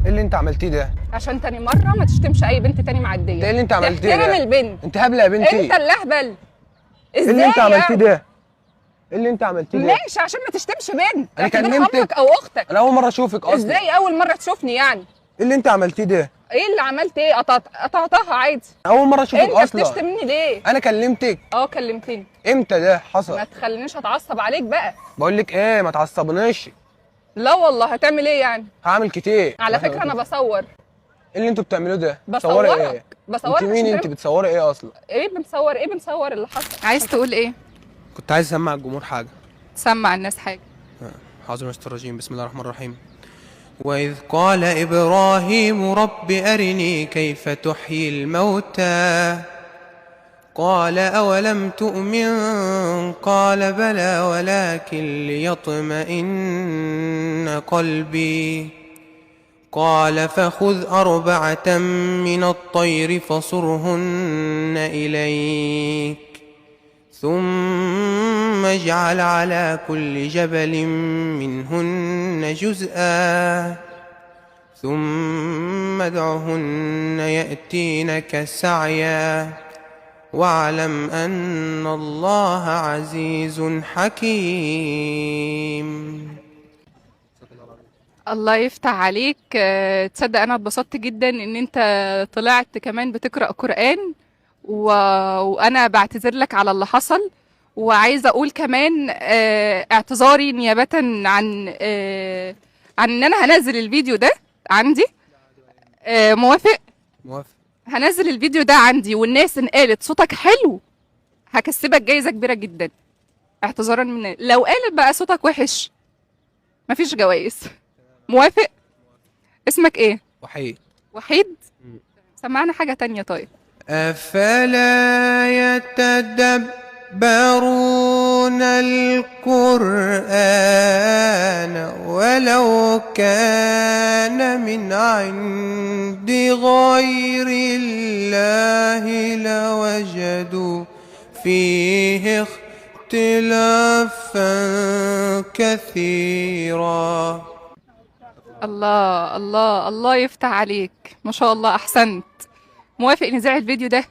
ايه اللي انت عملتيه ده؟ عشان تاني مره ما تشتمش اي بنت تاني معديه. ده ايه اللي انت عملتيه تحترم ده؟ البنت. انت هبله يا بنتي. انت اللي اهبل. ايه ازاي اللي انت عملتيه يعني؟ ده؟ ايه اللي انت عملتيه ده؟ ماشي، عشان ما تشتمش بنت. انا اعتبرها كلمتك. امك او اختك. انا اول مره اشوفك اصلا. ازاي اول مره تشوفني يعني؟ ايه اللي انت عملتيه ده؟ ايه اللي عملت ايه؟ قطعتها عادي. اول مره اشوفك انت اصلا. بتشتمني ليه؟ انا كلمتك. كلمتني. امتى ده حصل؟ ما تخلينيش اتعصب عليك بقى. بقول لك ايه، ما تعصبنيش. لا والله. هتعمل ايه يعني؟ هعمل كتير على فكره انا بصور. ايه اللي انتوا بتعملوه ده؟ بصورك. ايه؟ بصورك. انت مين؟ انت بتصوري ايه اصلا؟ ايه بنصور؟ ايه بنصور اللي حصل؟ عايز تقول ايه؟ كنت عايز اسمع الجمهور حاجه. سمع الناس حاجه. حاضر يا مستر الرجيم. بسم الله الرحمن الرحيم. وإذ قال إبراهيم رب أرني كيف تحيي الموتى قال أولم تؤمن قال بلى ولكن ليطمئن قلبي قال فخذ أربعة من الطير فصرهن إليك ثم اجعل على كل جبل منهن جزءا ثم ادعهن يأتينك سعيا واعلم أن الله عزيز حكيم. الله يفتح عليك. تصدق انا اتبسطت جدا ان انت طلعت كمان بتقرأ قرآن وانا بعتذر لك على اللي حصل. وعايزه اقول كمان اعتذاري نيابه عن ان انا هنزل الفيديو ده عندي. موافق؟ موافق. هنزل الفيديو ده عندي، والناس ان قالت صوتك حلو هكسبك جايزه كبيره جدا. اعتذارا من لو قالت بقى صوتك وحش مفيش جوائز. موافق؟ اسمك ايه؟ وحيد. وحيد. سمعنا حاجه تانية طيب. أفلا يتدبرون القرآن ولو كان من عند غير الله لوجدوا فيه اختلافا كثيرا. الله الله الله يفتح عليك، ما شاء الله، احسنت. موافق نذاع الفيديو ده؟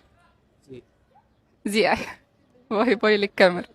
زي باي باي للكاميرا.